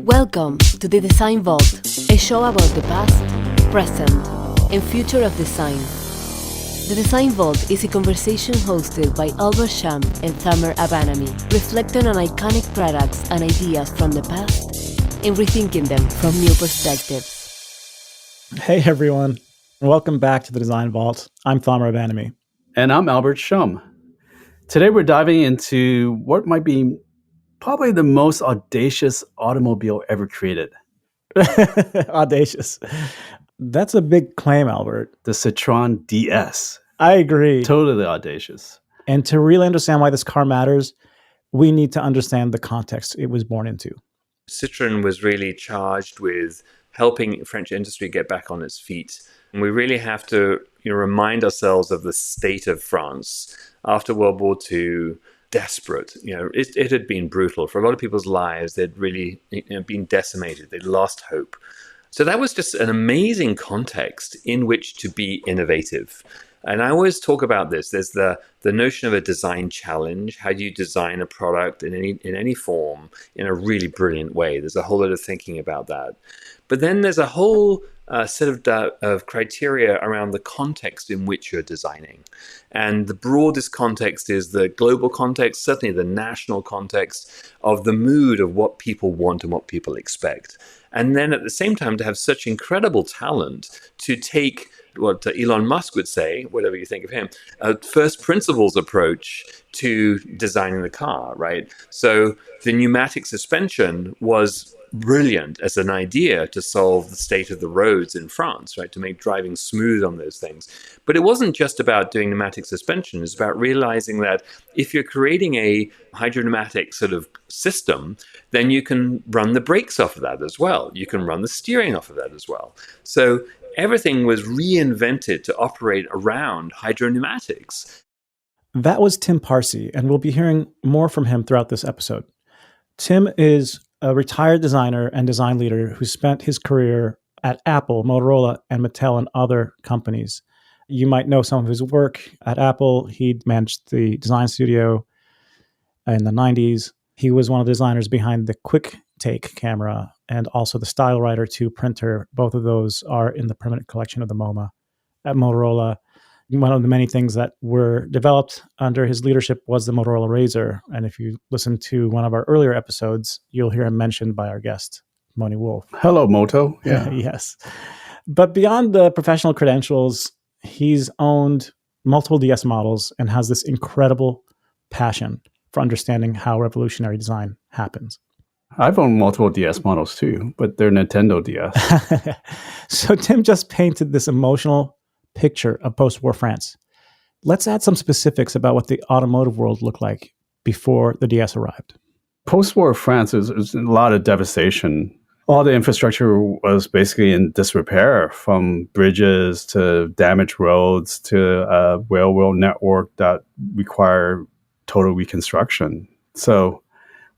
Welcome to the Design Vault, a show about the past, present, and future of design. The Design Vault is a conversation hosted by Shum and Thamer Abanami, reflecting on iconic products and ideas from the past and rethinking them from new perspectives. Hey everyone, and welcome back to the Design Vault. I'm Thamer Abanami. And I'm Shum. Today we're diving into what might be probably the most audacious automobile ever created. Audacious. That's a big claim, Albert. The Citroën DS. I agree. Totally audacious. And to really understand why this car matters, we need to understand the context it was born into. Citroën was really charged with helping French industry get back on its feet. And we really have to remind ourselves of the state of France after World War II. Desperate. It had been brutal. For a lot of people's lives, they'd really been decimated. They'd lost hope. So that was just an amazing context in which to be innovative. And I always talk about this. There's the notion of a design challenge. How do you design a product in any form in a really brilliant way? There's a whole lot of thinking about that. But then there's a whole set of criteria around the context in which you're designing. And the broadest context is the global context, certainly the national context of the mood of what people want and what people expect. And then at the same time, to have such incredible talent to take what Elon Musk would say, whatever you think of him, a first principles approach to designing the car, right? So the pneumatic suspension was brilliant as an idea to solve the state of the roads in France, right? To make driving smooth on those things. But it wasn't just about doing pneumatic suspension. It's about realizing that if you're creating a hydropneumatic sort of system, then you can run the brakes off of that as well. You can run the steering off of that as well. So everything was reinvented to operate around hydropneumatics. That was Tim Parsey, and we'll be hearing more from him throughout this episode. Tim is a retired designer and design leader who spent his career at Apple, Motorola, and Mattel and other companies. You might know some of his work. At Apple, he managed the design studio in the 90s. He was one of the designers behind the Quick Take camera and also the Style Writer 2 printer. Both of those are in the permanent collection of the MoMA. At Motorola, one of the many things that were developed under his leadership was the Motorola Razr. And if you listen to one of our earlier episodes, you'll hear him mentioned by our guest, Moni Wolf. Hello, Moto. Yeah. Yes. But beyond the professional credentials, he's owned multiple DS models and has this incredible passion for understanding how revolutionary design happens. I've owned multiple DS models too, but they're Nintendo DS. So Tim just painted this emotional picture of post-war France. Let's add some specifics about what the automotive world looked like before the DS arrived. Post-war France is a lot of devastation. All the infrastructure was basically in disrepair, from bridges to damaged roads to a railroad network that required total reconstruction. So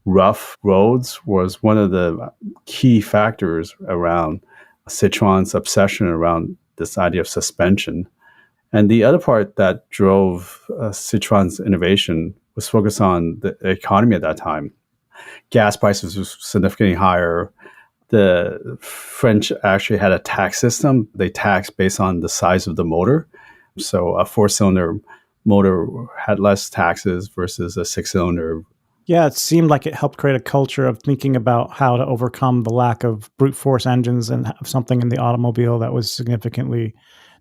rough roads was one of the key factors around Citroën's obsession around this idea of suspension. And the other part that drove Citroën's innovation was focused on the economy at that time. Gas prices were significantly higher. The French actually had a tax system. They taxed based on the size of the motor. So a 4-cylinder motor had less taxes versus a 6-cylinder. Yeah, it seemed like it helped create a culture of thinking about how to overcome the lack of brute force engines and have something in the automobile that was significantly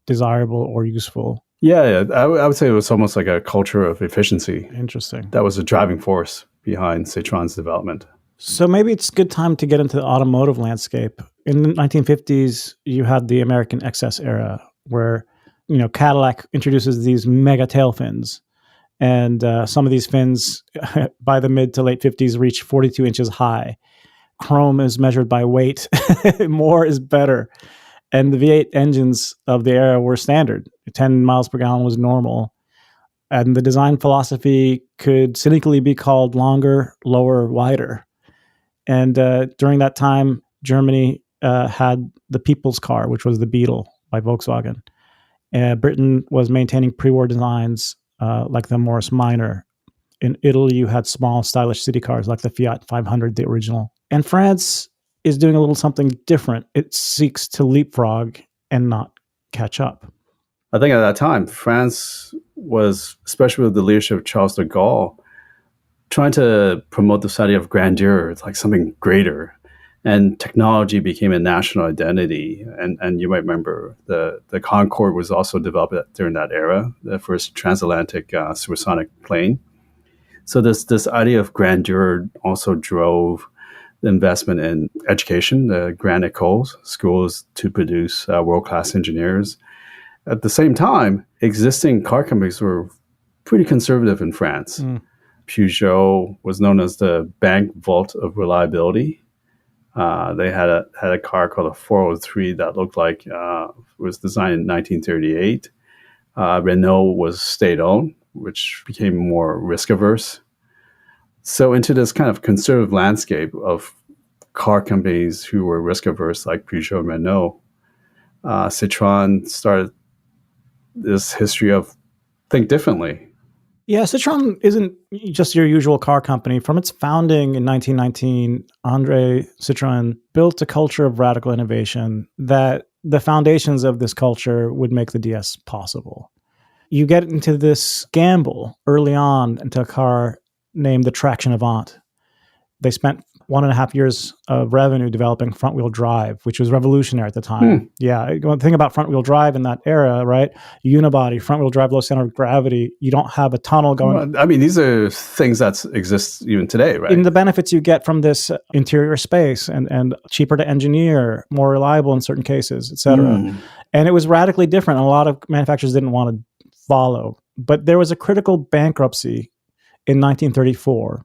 desirable or useful. Yeah. I would say it was almost like a culture of efficiency. Interesting. That was a driving force behind Citroën's development. So maybe it's a good time to get into the automotive landscape. In the 1950s, you had the American excess era where, Cadillac introduces these mega tail fins. And some of these fins, by the mid to late 50s, reach 42 inches high. Chrome is measured by weight. More is better. And the V8 engines of the era were standard. 10 miles per gallon was normal. And the design philosophy could cynically be called longer, lower, wider. And during that time, Germany had the people's car, which was the Beetle by Volkswagen. Britain was maintaining pre-war designs like the Morris Minor. In Italy, you had small, stylish city cars like the Fiat 500, the original. And France is doing a little something different. It seeks to leapfrog and not catch up. I think at that time, France was, especially with the leadership of Charles de Gaulle, trying to promote this idea of grandeur. It's like something greater. And technology became a national identity. And you might remember the Concorde was also developed during that era, the first transatlantic supersonic plane. So this idea of grandeur also drove the investment in education, the Grand Écoles, schools to produce world-class engineers. At the same time, existing car companies were pretty conservative in France. Peugeot was known as the bank vault of reliability. They had a car called a 403 that looked like was designed in 1938. Renault was state-owned, which became more risk-averse. So into this kind of conservative landscape of car companies who were risk-averse, like Peugeot and Renault, Citroën started this history of think differently. Yeah, Citroën isn't just your usual car company. From its founding in 1919, André Citroën built a culture of radical innovation that the foundations of this culture would make the DS possible. You get into this gamble early on into a car named the Traction Avant. They spent 1.5 years of revenue developing front-wheel drive, which was revolutionary at the time. Yeah, the thing about front-wheel drive in that era, right? Unibody, front-wheel drive, low center of gravity. You don't have a tunnel going. Well, I mean, these are things that exist even today, right? In the benefits you get from this interior space and cheaper to engineer, more reliable in certain cases, et cetera. And it was radically different. A lot of manufacturers didn't want to follow. But there was a critical bankruptcy in 1934.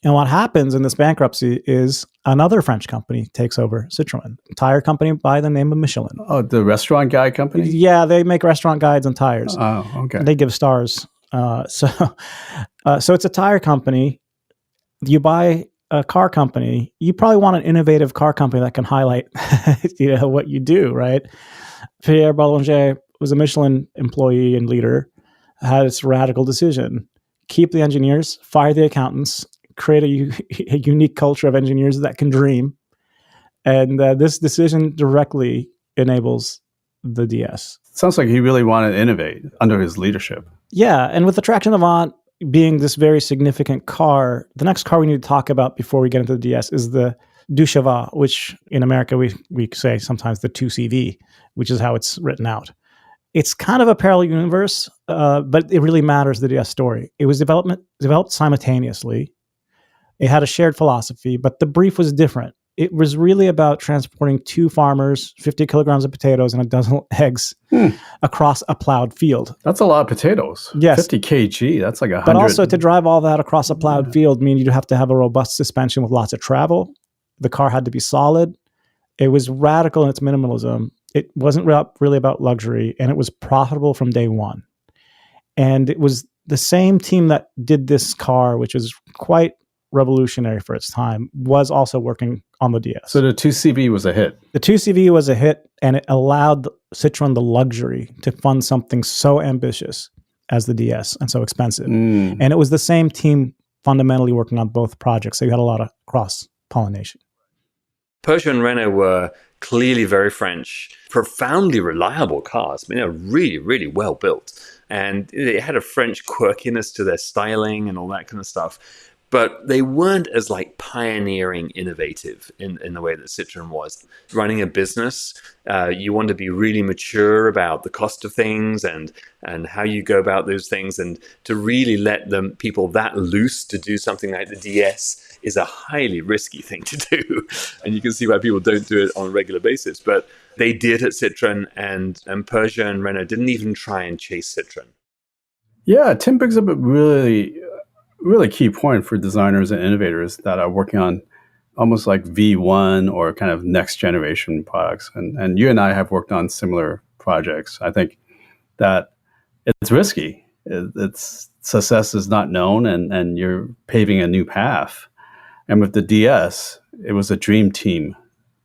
And what happens in this bankruptcy is another French company takes over Citroën, a tire company by the name of Michelin. Oh, the restaurant guy company? Yeah, they make restaurant guides and tires. Oh, okay. They give stars. So it's a tire company. You buy a car company. You probably want an innovative car company that can highlight what you do, right? Pierre Boulanger was a Michelin employee and leader, had this radical decision. Keep the engineers, fire the accountants, create a unique culture of engineers that can dream. And this decision directly enables the DS. Sounds like he really wanted to innovate under his leadership. Yeah, and with the Traction Avant being this very significant car, the next car we need to talk about before we get into the DS is the Deux Chevaux, which in America we say sometimes the 2CV, which is how it's written out. It's kind of a parallel universe, but it really matters, the DS story. It was developed simultaneously. It had a shared philosophy, but the brief was different. It was really about transporting 2 farmers, 50 kilograms of potatoes and a dozen eggs across a plowed field. That's a lot of potatoes. Yes. 50 kg, that's like 100. But also to drive all that across a plowed field means you'd have to have a robust suspension with lots of travel. The car had to be solid. It was radical in its minimalism. It wasn't really about luxury, and it was profitable from day one. And it was the same team that did this car, which was quite revolutionary for its time, was also working on the DS. So the 2CV was a hit. The 2CV was a hit, and it allowed Citroën the luxury to fund something so ambitious as the DS and so expensive. And it was the same team fundamentally working on both projects. So you had a lot of cross-pollination. Peugeot and Renault were clearly very French, profoundly reliable cars. I mean, they're really, really well built. And it had a French quirkiness to their styling and all that kind of stuff. But they weren't as like pioneering innovative in the way that Citroën was. Running a business, you want to be really mature about the cost of things and how you go about those things. And to really let them people that loose to do something like the DS is a highly risky thing to do. And you can see why people don't do it on a regular basis. But they did at Citroën, and Peugeot and Renault didn't even try and chase Citroën. Yeah, Tim brings up a really key point for designers and innovators that are working on almost like V1 or kind of next generation products. And you and I have worked on similar projects. I think that it's risky. Its success is not known, and you're paving a new path. And with the DS, it was a dream team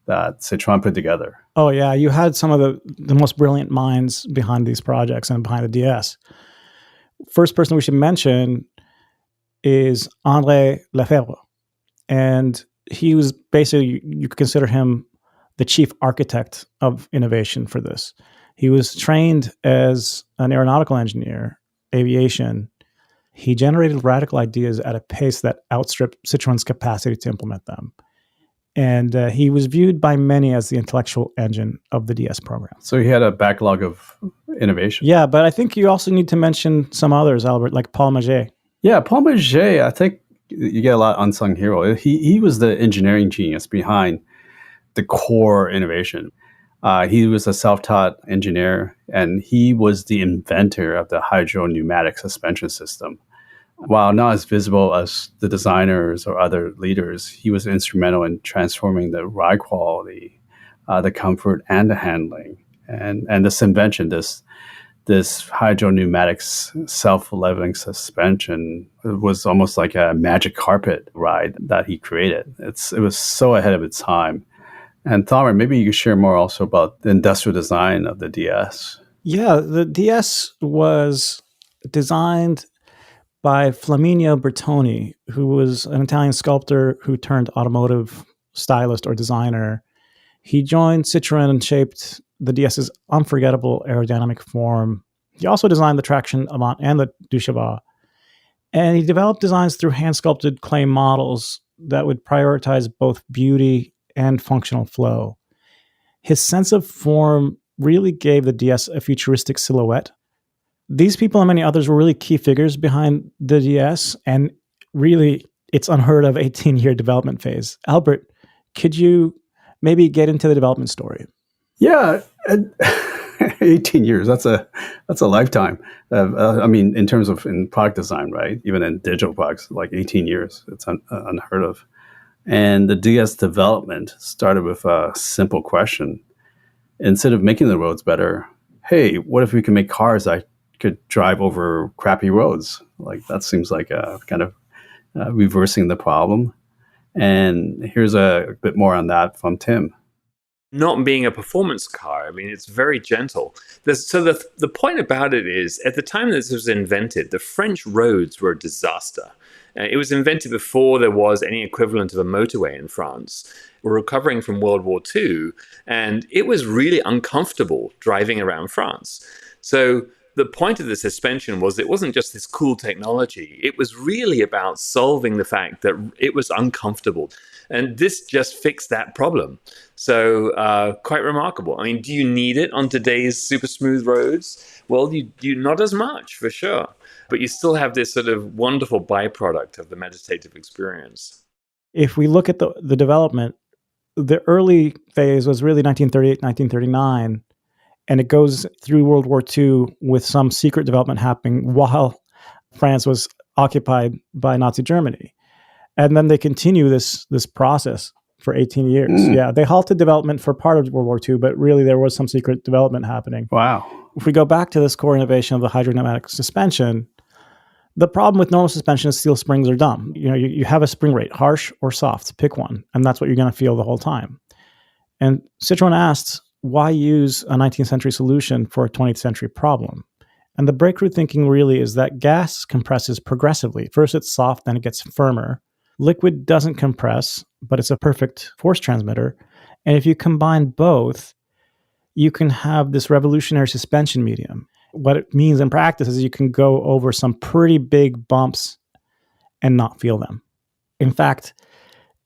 that Citroën put together. Oh, yeah. You had some of the most brilliant minds behind these projects and behind the DS. First person we should mention is André Lefebvre. And he was basically, you could consider him the chief architect of innovation for this. He was trained as an aeronautical engineer, aviation. He generated radical ideas at a pace that outstripped Citroën's capacity to implement them. And he was viewed by many as the intellectual engine of the DS program. So he had a backlog of innovation. Yeah, but I think you also need to mention some others, Albert, like Paul Maget. Yeah, Paul Maget, I think you get a lot of unsung hero. He was the engineering genius behind the core innovation. He was a self-taught engineer, and he was the inventor of the hydropneumatic suspension system. While not as visible as the designers or other leaders, he was instrumental in transforming the ride quality, the comfort, and the handling. And this invention, this hydropneumatic self-leveling suspension, was almost like a magic carpet ride that he created. It was so ahead of its time. And Thamer, maybe you could share more also about the industrial design of the DS. Yeah, the DS was designed by Flaminio Bertoni, who was an Italian sculptor who turned automotive stylist or designer. He joined Citroën and shaped the DS's unforgettable aerodynamic form. He also designed the traction avant and the deux chevaux. And he developed designs through hand-sculpted clay models that would prioritize both beauty and functional flow. His sense of form really gave the DS a futuristic silhouette. These people and many others were really key figures behind the DS, and really its unheard of 18-year development phase. Albert, could you maybe get into the development story? Yeah, 18 years, that's a lifetime. I mean, in terms of in product design, right? Even in digital products, like 18 years, it's unheard of. And the DS development started with a simple question. Instead of making the roads better, hey, what if we can make cars that could drive over crappy roads? Like, that seems like a kind of reversing the problem. And here's a bit more on that from Tim. Not being a performance car, I mean, it's very gentle. The point about it is, at the time this was invented, the French roads were a disaster. It was invented before there was any equivalent of a motorway in France. We're recovering from World War II, and it was really uncomfortable driving around France. So the point of the suspension was it wasn't just this cool technology. It was really about solving the fact that it was uncomfortable. And this just fixed that problem. So quite remarkable. I mean, do you need it on today's super smooth roads? Well, you not as much, for sure. But you still have this sort of wonderful byproduct of the meditative experience. If we look at the development, the early phase was really 1938, 1939. And it goes through World War II with some secret development happening while France was occupied by Nazi Germany. And then they continue this process for 18 years. Yeah, they halted development for part of World War II, but really there was some secret development happening. Wow. If we go back to this core innovation of the hydropneumatic suspension, the problem with normal suspension is steel springs are dumb. You have a spring rate, harsh or soft, pick one, and that's what you're going to feel the whole time. And Citroën asked, why use a 19th century solution for a 20th century problem? And the breakthrough thinking really is that gas compresses progressively. First it's soft, then it gets firmer. Liquid doesn't compress, but it's a perfect force transmitter. And if you combine both, you can have this revolutionary suspension medium. What it means in practice is you can go over some pretty big bumps and not feel them. In fact,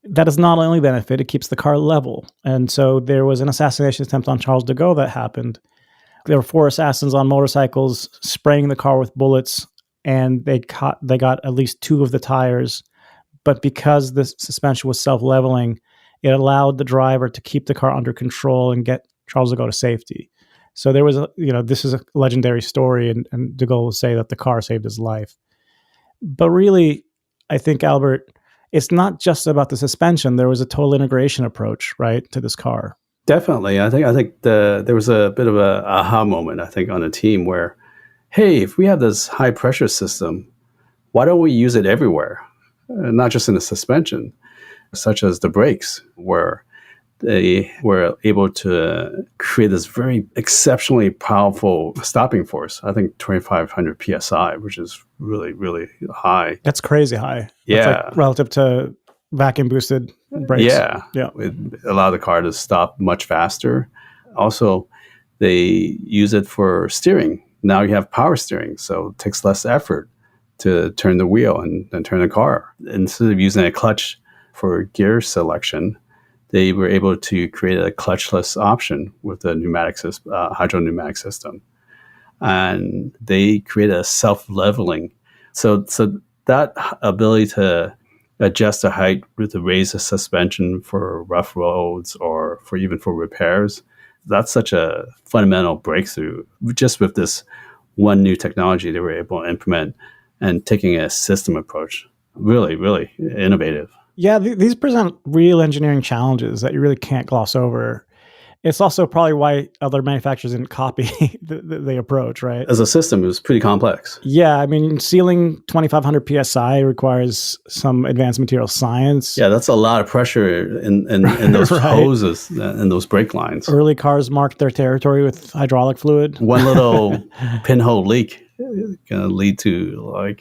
that does not only benefit, it keeps the car level. And so there was an assassination attempt on Charles de Gaulle that happened. There were 4 assassins on motorcycles spraying the car with bullets, and they got at least 2 of the tires. But because the suspension was self-leveling, it allowed the driver to keep the car under control and get Charles de Gaulle to safety. So there was this is a legendary story, and de Gaulle will say that the car saved his life. But really, I think, Albert, it's not just about the suspension. There was a total integration approach, right, to this car. Definitely. I think there was a bit of a aha moment, I think, on a team where, hey, if we have this high pressure system, why don't we use it everywhere? Not just in the suspension, such as the brakes, where they were able to create this very exceptionally powerful stopping force. I think 2,500 PSI, which is really, really high. That's crazy high. Yeah. That's like relative to vacuum boosted brakes. Yeah. It allowed the car to stop much faster. Also, they use it for steering. Now you have power steering, so it takes less effort to turn the wheel and turn the car. Instead of using a clutch for gear selection, they were able to create a clutchless option with the hydropneumatic system. And they created a self-leveling. So that ability to adjust the height to raise the suspension for rough roads or for repairs, that's such a fundamental breakthrough. Just with this one new technology they were able to implement and taking a system approach. Really, really innovative. Yeah, these present real engineering challenges that you really can't gloss over. It's also probably why other manufacturers didn't copy the approach, right? As a system, it was pretty complex. Yeah, I mean, sealing 2,500 PSI requires some advanced material science. Yeah, that's a lot of pressure in those right. hoses and those brake lines. Early cars marked their territory with hydraulic fluid. One little pinhole leak can lead to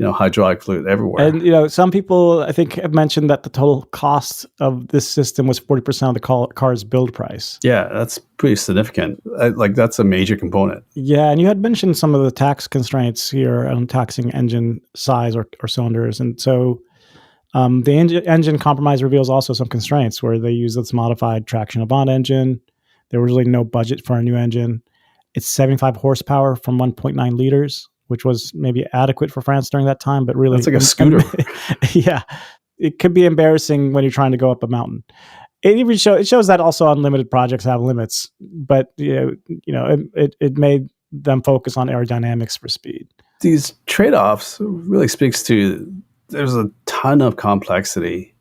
hydraulic fluid everywhere. And, some people, I think, have mentioned that the total cost of this system was 40% of the car's build price. Yeah, that's pretty significant. That's a major component. Yeah, and you had mentioned some of the tax constraints here on taxing engine size or cylinders. And so the engine compromise reveals also some constraints where they use this modified traction Avant engine. There was really no budget for a new engine. It's 75 horsepower from 1.9 liters, which was maybe adequate for France during that time, but really... It's like a scooter. Yeah. It could be embarrassing when you're trying to go up a mountain. It shows that also unlimited projects have limits, but it made them focus on aerodynamics for speed. These trade-offs really speaks to there's a ton of complexity,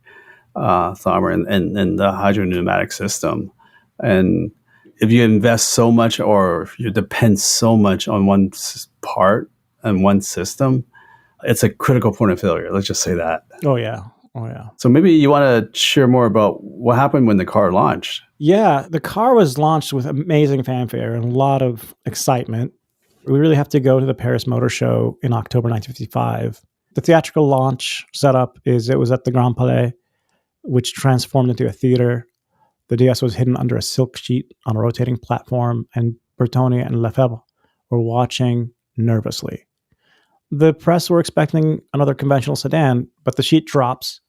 Thamer, in the hydropneumatic system. And if you invest so much or if you depend so much on one part and one system, it's a critical point of failure. Let's just say that. Oh, yeah. So maybe you want to share more about what happened when the car launched. Yeah, the car was launched with amazing fanfare and a lot of excitement. We really have to go to the Paris Motor Show in October 1955. The theatrical launch setup it was at the Grand Palais, which transformed into a theater. The DS was hidden under a silk sheet on a rotating platform, and Bertoni and Lefebvre were watching nervously. The press were expecting another conventional sedan, but the sheet drops,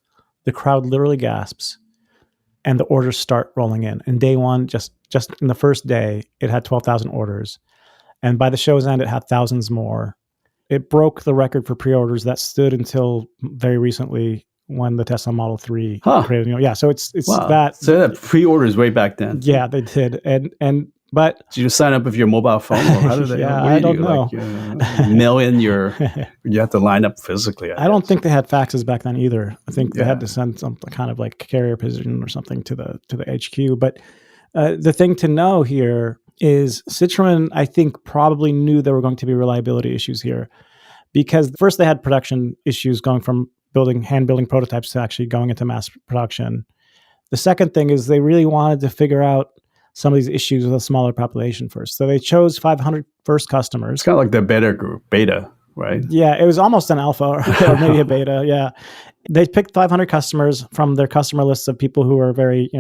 the crowd literally gasps, and the orders start rolling in. And day one, just in the first day, it had 12,000 orders. And by the show's end, it had thousands more. It broke the record for pre-orders that stood until very recently when the Tesla Model 3 created. Yeah, so it's wow. that. So they had pre-orders way back then. Yeah, they did. But did you sign up with your mobile phone, or how did they? Yeah, I don't know. Mail in you have to line up physically. I don't think they had faxes back then either. I think they had to send some kind of like carrier pigeon or something to the HQ. But the thing to know here is Citroën, I think, probably knew there were going to be reliability issues here, because first they had production issues going from hand building prototypes to actually going into mass production. The second thing is they really wanted to figure out some of these issues with a smaller population first. So they chose 500 first customers. It's kind of like the beta, right? Yeah, it was almost an alpha or maybe a beta, yeah. They picked 500 customers from their customer lists of people who are very,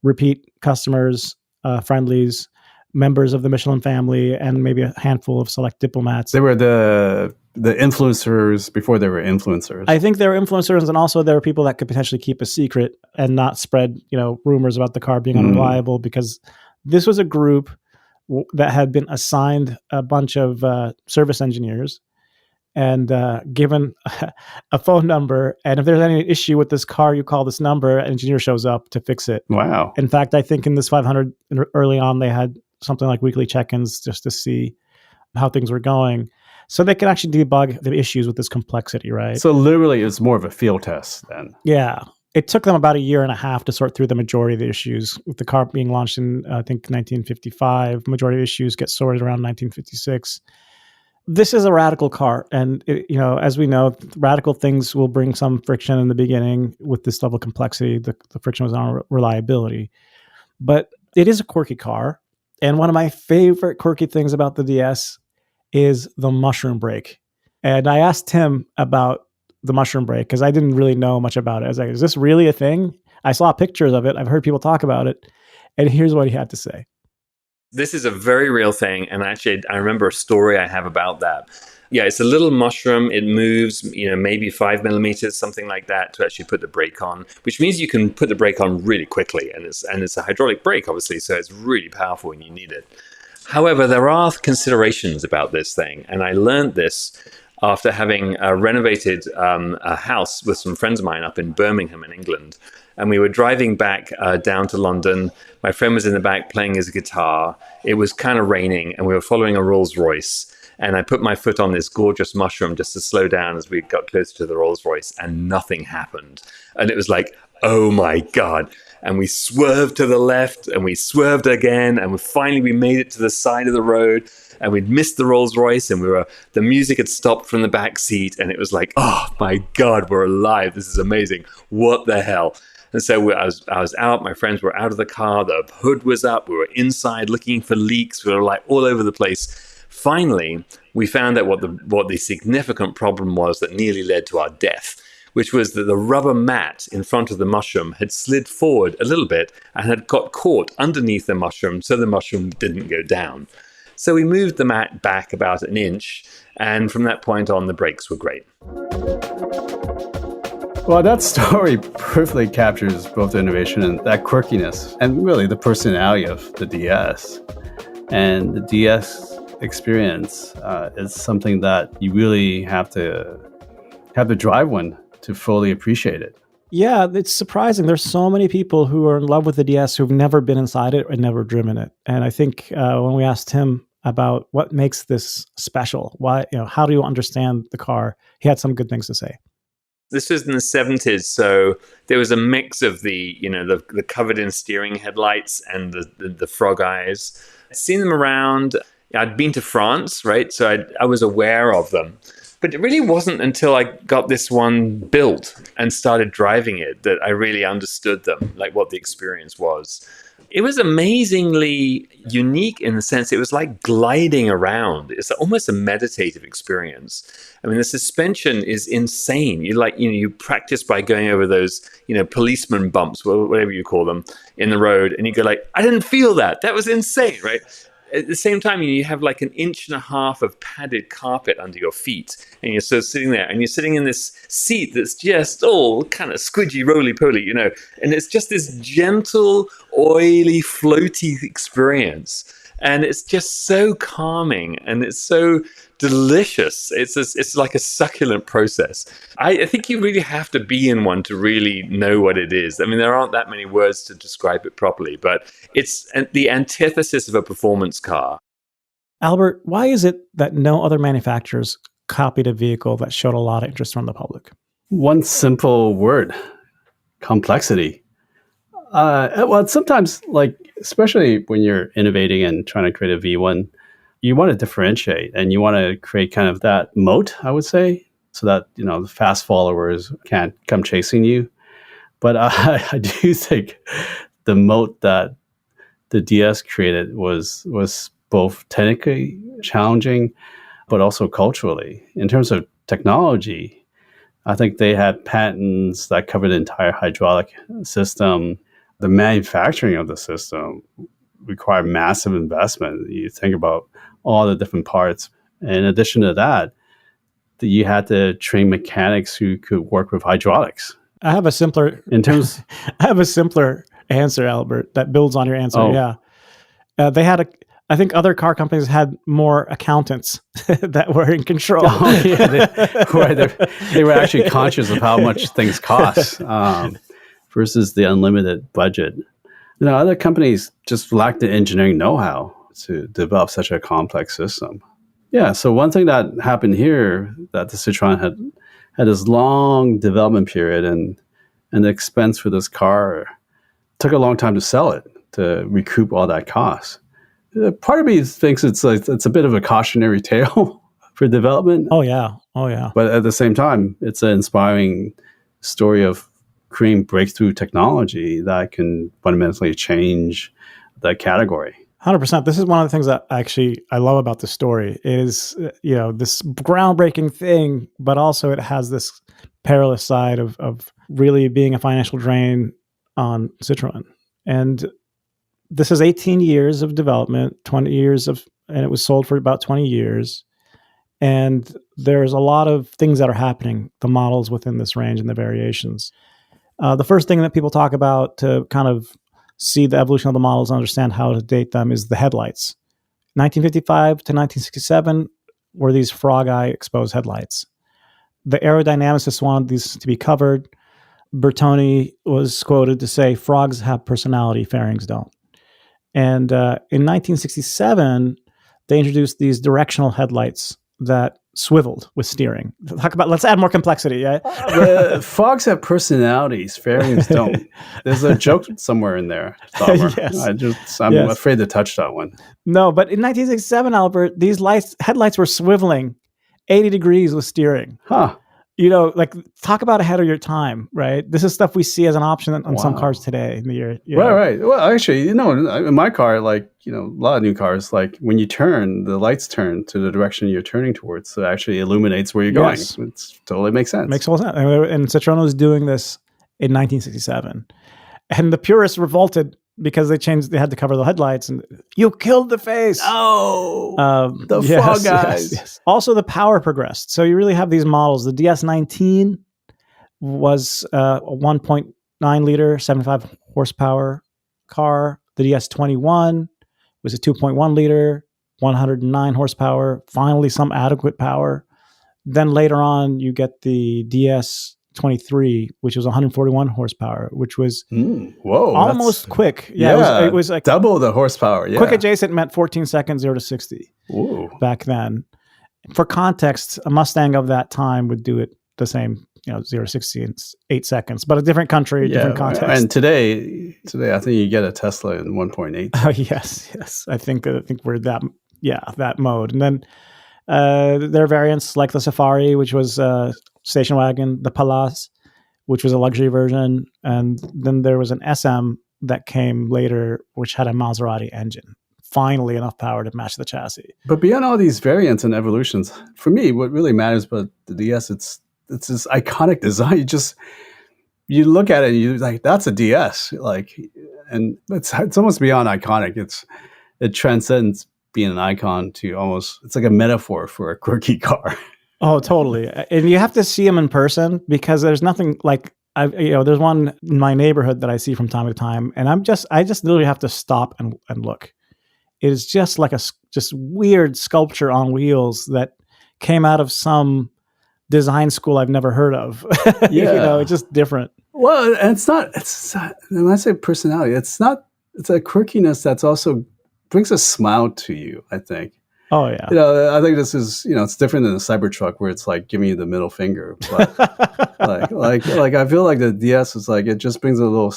repeat customers, friendlies, members of the Michelin family, and maybe a handful of select diplomats. They were the influencers before they were influencers. I think they were influencers, and also there were people that could potentially keep a secret and not spread, rumors about the car being unreliable, because this was a group that had been assigned a bunch of service engineers and given a phone number. And if there's any issue with this car, you call this number, an engineer shows up to fix it. Wow. In fact, I think in this 500 early on, they had something like weekly check-ins just to see how things were going. So they can actually debug the issues with this complexity, right? So literally it's more of a field test then. Yeah. It took them about a year and a half to sort through the majority of the issues. With the car being launched in, I think, 1955, majority of issues get sorted around 1956. This is a radical car. And, as we know, radical things will bring some friction in the beginning with this level of complexity. The friction was on reliability. But it is a quirky car. And one of my favorite quirky things about the DS is the mushroom brake. And I asked Tim about the mushroom brake because I didn't really know much about it. I was like, is this really a thing? I saw pictures of it. I've heard people talk about it. And here's what he had to say. This is a very real thing. And actually, I remember a story I have about that. Yeah, it's a little mushroom. It moves, maybe 5 millimeters, something like that, to actually put the brake on, which means you can put the brake on really quickly. And it's a hydraulic brake, obviously, so it's really powerful when you need it. However, there are considerations about this thing. And I learned this after having renovated a house with some friends of mine up in Birmingham in England. And we were driving back down to London. My friend was in the back playing his guitar. It was kind of raining, and we were following a Rolls Royce. And I put my foot on this gorgeous mushroom just to slow down as we got closer to the Rolls Royce, and nothing happened. And it was like, oh my God. And we swerved to the left, and we swerved again, and finally we made it to the side of the road, and we'd missed the Rolls Royce, and the music had stopped from the back seat, and it was like, oh my God, we're alive. This is amazing. What the hell? And so I was out, my friends were out of the car, the hood was up, we were inside looking for leaks, we were like all over the place. Finally, we found out what the significant problem was that nearly led to our death, which was that the rubber mat in front of the mushroom had slid forward a little bit and had got caught underneath the mushroom, so the mushroom didn't go down. So we moved the mat back about an inch, and from that point on, the brakes were great. Well, that story perfectly captures both the innovation and that quirkiness, and really the personality of the DS. And the DS experience is something that you really have to drive one to fully appreciate it. Yeah, it's surprising. There's so many people who are in love with the DS who've never been inside it and never driven it. And I think when we asked him about what makes this special, why, how do you understand the car, he had some good things to say. This was in the 70s, so there was a mix of the covered in steering headlights and the frog eyes. I'd seen them around. I'd been to France, right? So I was aware of them. But it really wasn't until I got this one built and started driving it that I really understood them, like what the experience was. It was amazingly unique in the sense it was like gliding around. It's almost a meditative experience. I mean, the suspension is insane. You practice by going over those, policeman bumps, whatever you call them, in the road, and you go like, I didn't feel that. That was insane, right? At the same time, you have like 1.5 inches of padded carpet under your feet, and you're sort of sitting there, and you're sitting in this seat that's just all kind of squidgy, roly-poly, and it's just this gentle, oily, floaty experience. And it's just so calming, and it's so delicious. It's like a succulent process. I think you really have to be in one to really know what it is. I mean, there aren't that many words to describe it properly, but it's the antithesis of a performance car. Albert, why is it that no other manufacturers copied a vehicle that showed a lot of interest from the public? One simple word: complexity. Well, sometimes, especially when you're innovating and trying to create a V1, you want to differentiate and you want to create kind of that moat, I would say, so that, the fast followers can't come chasing you. But I do think the moat that the DS created was both technically challenging, but also culturally. In terms of technology, I think they had patents that covered the entire hydraulic system. The manufacturing of the system required massive investment. You think about all the different parts. In addition to that, you had to train mechanics who could work with hydraulics. I have a simpler answer, Albert, that builds on your answer. Oh. Yeah, they had I think other car companies had more accountants that were in control. Oh, yeah, they were actually conscious of how much things cost. Versus the unlimited budget. Other companies just lack the engineering know-how to develop such a complex system. Yeah, so one thing that happened here, that the Citroën had this long development period, and the expense for this car took a long time to sell it, to recoup all that cost. Part of me thinks it's a bit of a cautionary tale for development. Oh yeah. But at the same time, it's an inspiring story of creating breakthrough technology that can fundamentally change the category. 100%. This is one of the things that actually I love about the story is, this groundbreaking thing, but also it has this perilous side of really being a financial drain on Citroën. And this is 18 years of development, 20 years and it was sold for about 20 years. And there's a lot of things that are happening, the models within this range and the variations. The first thing that people talk about to kind of see the evolution of the models and understand how to date them is the headlights. 1955 to 1967 were these frog eye exposed headlights. The aerodynamicists wanted these to be covered. Bertoni was quoted to say, "Frogs have personality, fairings don't." And in 1967, they introduced these directional headlights that swiveled with steering. Let's add more complexity. Yeah? Frogs have personalities, fairings don't. There's a joke somewhere in there, Thamer. Yes. I'm afraid to touch that one. No, but in 1967, Albert, these headlights were swiveling 80 degrees with steering. Huh. Talk about ahead of your time, right? This is stuff we see as an option on some cars today in the year. Right. Well, actually, in my car, a lot of new cars, when you turn, the lights turn to the direction you're turning towards. So it actually illuminates where you're going. It totally makes sense. Makes all sense. And Citroën was doing this in 1967. And the purists revolted because they had to cover the headlights, and you killed the face. Oh, the frog eyes. Yes. Also, the power progressed. So you really have these models. The DS19 was a 1.9 liter, 75 horsepower car. The DS21 was a 2.1 liter, 109 horsepower. Finally, some adequate power. Then later on, you get the DS23, which was 141 horsepower, which was almost quick. It was like double the horsepower. Yeah. Quick adjacent meant 14 seconds, 0 to 60 back then. For context, a Mustang of that time would do it the same, 0 to 60 in 8 seconds, but a different country, different context. And today, I think you get a Tesla in 1.8. Yes. I think we're that mode. And then there are variants like the Safari, which was station wagon, the Palace, which was a luxury version, and then there was an SM that came later, which had a Maserati engine. Finally, enough power to match the chassis. But beyond all these variants and evolutions, for me, what really matters about the DS, it's this iconic design. You look at it, and you're like, that's a DS. And it's almost beyond iconic. It transcends being an icon to almost, it's like a metaphor for a quirky car. Oh, totally. And you have to see them in person because there's nothing like, there's one in my neighborhood that I see from time to time, and I just literally have to stop and look. It is just like just weird sculpture on wheels that came out of some design school I've never heard of. It's just different. Well, and it's not, when I say personality, it's a quirkiness that's also brings a smile to you, I think. Oh yeah. I think this is, it's different than the Cybertruck where it's like giving you the middle finger. But like I feel like the DS is it just brings a little,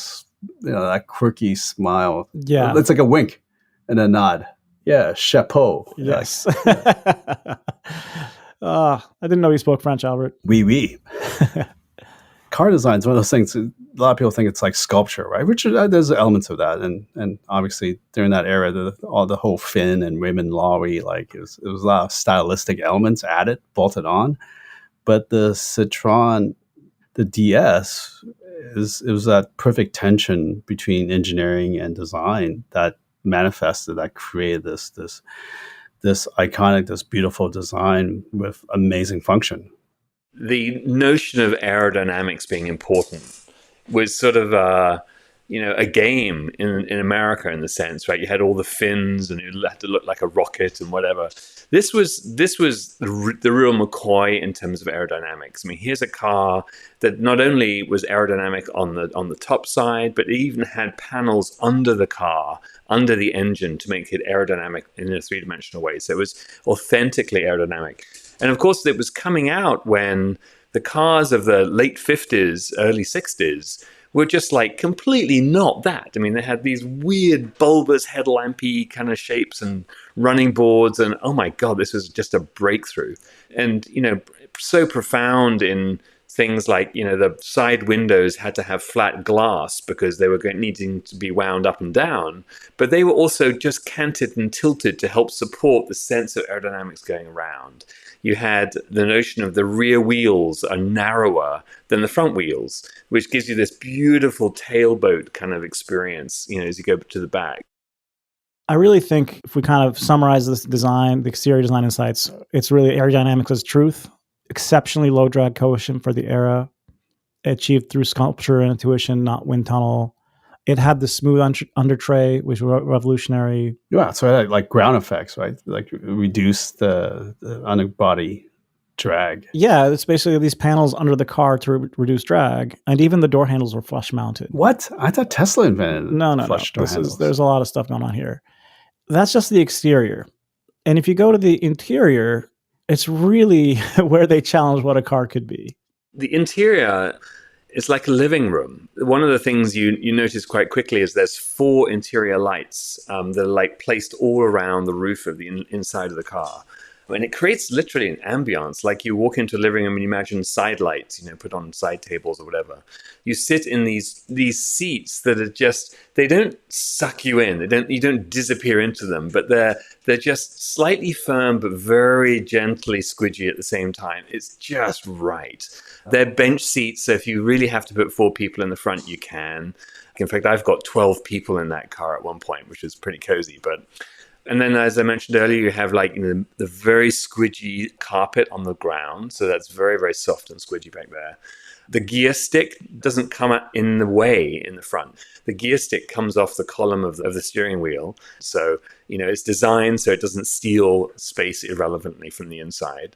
that quirky smile. Yeah. It's like a wink and a nod. Yeah, chapeau. Yes. I didn't know you spoke French, Albert. Oui. Car design is one of those things. A lot of people think it's like sculpture, right? Which there's elements of that, and obviously during that era, the whole Finn and Raymond Loewy, it was a lot of stylistic elements added, bolted on. But the Citroën, the DS, it was that perfect tension between engineering and design that manifested, that created this iconic, this beautiful design with amazing function. The notion of aerodynamics being important was sort of a game in America, in the sense, right? You had all the fins and it had to look like a rocket and whatever. This was the real McCoy in terms of aerodynamics. I mean, here's a car that not only was aerodynamic on the top side, but it even had panels under the car, under the engine, to make it aerodynamic in a three-dimensional way. So it was authentically aerodynamic. And of course, it was coming out when the cars of the late 50s, early 60s were just completely not that. I mean, they had these weird bulbous headlampy kind of shapes and running boards. And oh my God, this was just a breakthrough. And, so profound in things like, the side windows had to have flat glass because they were needing to be wound up and down, but they were also just canted and tilted to help support the sense of aerodynamics going around. You had the notion of the rear wheels are narrower than the front wheels, which gives you this beautiful tailboat kind of experience, as you go to the back. I really think if we kind of summarize this design, the exterior design insights, it's really aerodynamics as truth, exceptionally low drag coefficient for the era, achieved through sculpture and intuition, not wind tunnel. It had the smooth under tray, which was revolutionary. Yeah, so it had like ground effects, right? Like reduce the underbody drag. Yeah, it's basically these panels under the car to reduce drag, and even the door handles were flush mounted. What? I thought Tesla invented flush door handles. There's a lot of stuff going on here. That's just the exterior. And if you go to the interior, it's really where they challenge what a car could be. The interior is like a living room. One of the things you notice quite quickly is there's 4 interior lights that are like placed all around the roof of the inside of the car. And it creates literally an ambiance, like you walk into a living room and you imagine side lights, put on side tables or whatever. You sit in these seats that are just, they don't suck you in. You don't disappear into them, but they're just slightly firm, but very gently squidgy at the same time. It's just right. They're bench seats, so if you really have to put 4 people in the front, you can. In fact, I've got 12 people in that car at one point, which is pretty cozy, And then, as I mentioned earlier, you have the very squidgy carpet on the ground. So that's very, very soft and squidgy back there. The gear stick doesn't come in the way in the front. The gear stick comes off the column of the steering wheel. So, it's designed so it doesn't steal space irrelevantly from the inside.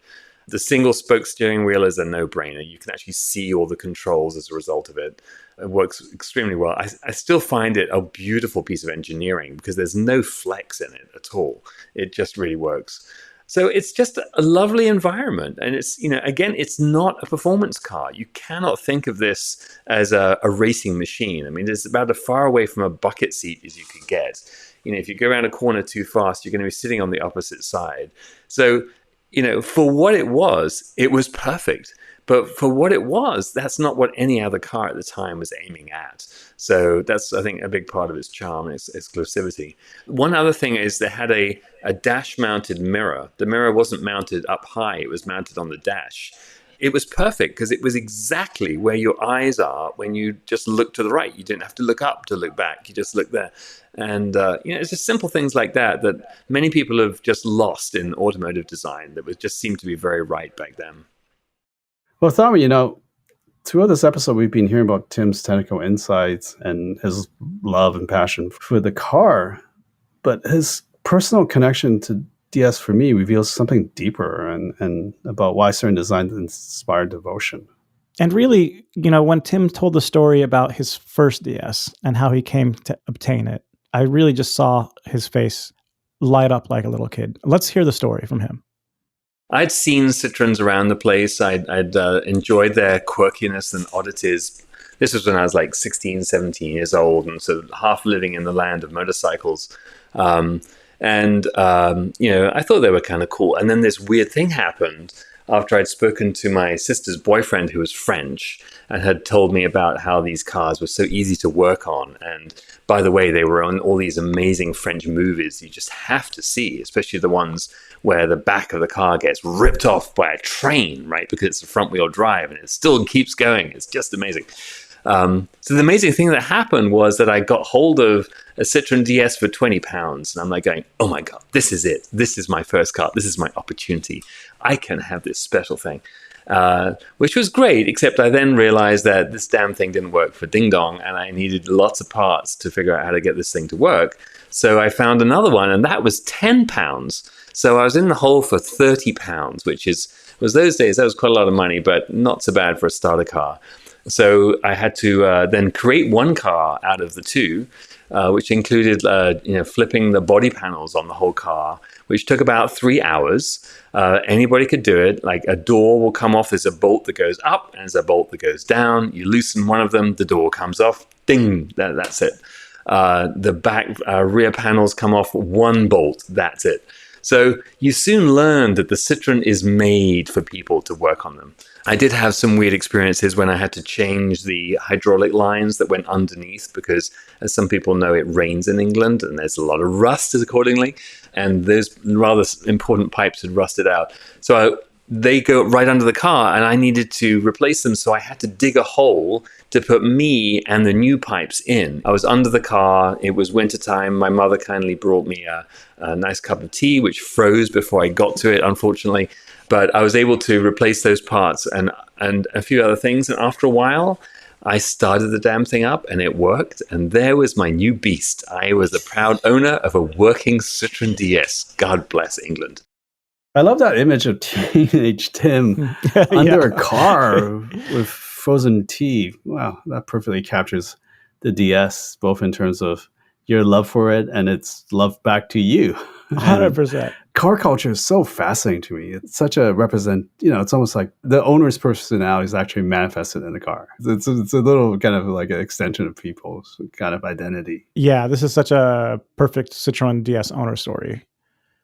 The single spoke steering wheel is a no-brainer. You can actually see all the controls as a result of it. It works extremely well. I still find it a beautiful piece of engineering because there's no flex in it at all. It just really works. So it's just a lovely environment. And it's, again, it's not a performance car. You cannot think of this as a racing machine. I mean, it's about as far away from a bucket seat as you could get. If you go around a corner too fast, you're going to be sitting on the opposite side. So, for what it was perfect. But for what it was, that's not what any other car at the time was aiming at. So that's, I think, a big part of its charm and its exclusivity. One other thing is they had a dash-mounted mirror. The mirror wasn't mounted up high. It was mounted on the dash. It was perfect because it was exactly where your eyes are when you just look to the right. You didn't have to look up to look back. You just look there. And, it's just simple things like that many people have just lost in automotive design that just seemed to be very right back then. Well, Thamer, throughout this episode, we've been hearing about Tim's technical insights and his love and passion for the car. But his personal connection to DS for me reveals something deeper and about why certain designs inspire devotion. And really, when Tim told the story about his first DS and how he came to obtain it, I really just saw his face light up like a little kid. Let's hear the story from him. I'd seen Citroëns around the place. I'd enjoyed their quirkiness and oddities. This was when I was like 16, 17 years old and sort of half living in the land of motorcycles. I thought they were kind of cool. And then this weird thing happened after I'd spoken to my sister's boyfriend, who was French, and had told me about how these cars were so easy to work on. And by the way, they were on all these amazing French movies you just have to see, especially the ones where the back of the car gets ripped off by a train, right? Because it's a front-wheel drive and it still keeps going. It's just amazing. So the amazing thing that happened was that I got hold of a Citroën DS for £20. And I'm like going, oh my God, this is it. This is my first car. This is my opportunity. I can have this special thing, which was great, except I then realized that this damn thing didn't work for Ding Dong and I needed lots of parts to figure out how to get this thing to work. So I found another one and that was £10. So I was in the hole for £30, which was those days, that was quite a lot of money, but not so bad for a starter car. So I had to then create one car out of the two, which included flipping the body panels on the whole car, which took about 3 hours. Anybody could do it. Like a door will come off. There's a bolt that goes up and there's a bolt that goes down. You loosen one of them, the door comes off. Ding, that's it. The back rear panels come off, one bolt, that's it. So you soon learn that the Citroën is made for people to work on them. I did have some weird experiences when I had to change the hydraulic lines that went underneath because, as some people know, it rains in England and there's a lot of rust accordingly. And those rather important pipes had rusted out. So they go right under the car and I needed to replace them. So I had to dig a hole to put me and the new pipes in. I was under the car. It was wintertime. My mother kindly brought me a nice cup of tea, which froze before I got to it, unfortunately. But I was able to replace those parts and a few other things. And after a while, I started the damn thing up and it worked. And there was my new beast. I was the proud owner of a working Citroën DS. God bless England. I love that image of teenage Tim under a car with frozen tea. Wow, that perfectly captures the DS, both in terms of your love for it and its love back to you. 100%. Car culture is so fascinating to me. It's such a it's almost like the owner's personality is actually manifested in the car. It's a little kind of like an extension of people's kind of identity. Yeah, this is such a perfect Citroën DS owner story.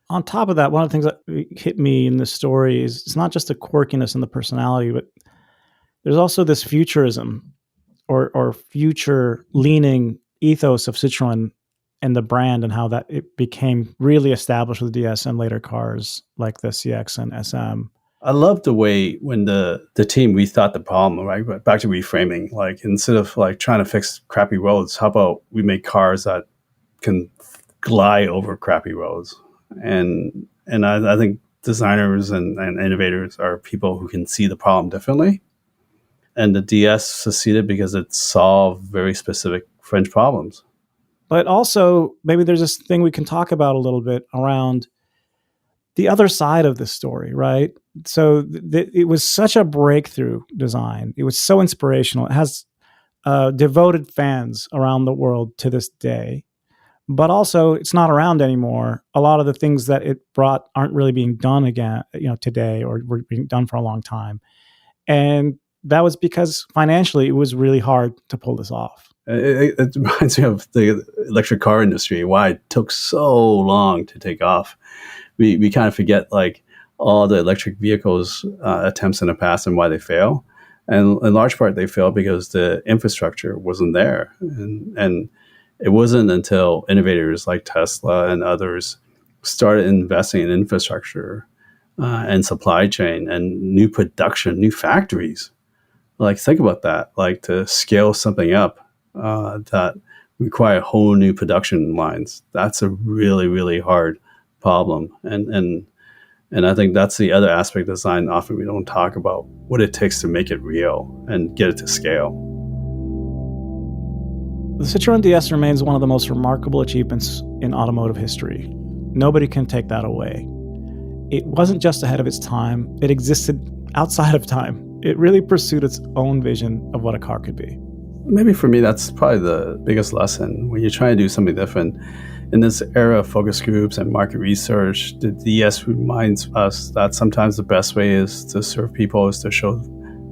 On top of that, one of the things that hit me in this story is it's not just the quirkiness and the personality, but there's also this futurism or future-leaning ethos of Citroën and the brand and how that it became really established with the DS and later cars like the CX and SM. I love the way when the team rethought the problem, right? But back to reframing, like instead of like trying to fix crappy roads, how about we make cars that can glide over crappy roads? And I think designers and innovators are people who can see the problem differently. And the DS succeeded because it solved very specific French problems. But also, maybe there's this thing we can talk about a little bit around the other side of the story, right? So it was such a breakthrough design. It was so inspirational. It has devoted fans around the world to this day. But also, it's not around anymore. A lot of the things that it brought aren't really being done again, today, or were being done for a long time. And that was because financially, it was really hard to pull this off. It reminds me of the electric car industry, why it took so long to take off. We kind of forget like all the electric vehicles attempts in the past and why they fail. And in large part, they fail because the infrastructure wasn't there. And it wasn't until innovators like Tesla and others started investing in infrastructure and supply chain and new production, new factories. Like, think about that, like to scale something up that require whole new production lines. That's a really, really hard problem. And I think that's the other aspect of design often we don't talk about, what it takes to make it real and get it to scale. The Citroën DS remains one of the most remarkable achievements in automotive history. Nobody can take that away. It wasn't just ahead of its time, it existed outside of time. It really pursued its own vision of what a car could be. Maybe for me, that's probably the biggest lesson. When you're trying to do something different, in this era of focus groups and market research, the DS reminds us that sometimes the best way is to serve people is to show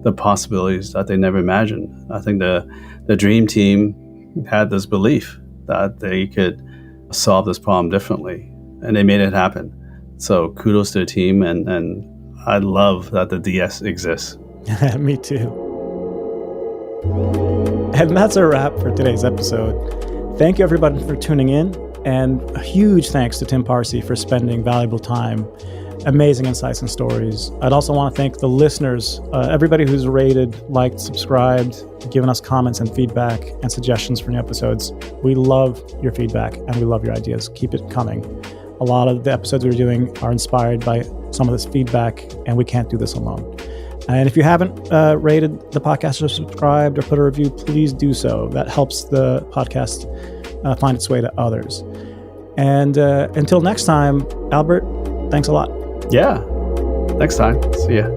the possibilities that they never imagined. I think the dream team had this belief that they could solve this problem differently, and they made it happen. So kudos to the team, and I love that the DS exists. Me too. And that's a wrap for today's episode. Thank you everybody for tuning in, and a huge thanks to Tim Parsey for spending valuable time, amazing insights and stories. I'd also want to thank the listeners, everybody who's rated, liked, subscribed, given us comments and feedback and suggestions for new episodes. We love your feedback and we love your ideas. Keep it coming. A lot of the episodes we're doing are inspired by some of this feedback, and we can't do this alone. And if you haven't rated the podcast or subscribed or put a review, please do so. That helps the podcast find its way to others. And until next time, Albert, thanks a lot. Yeah. Next time. See ya.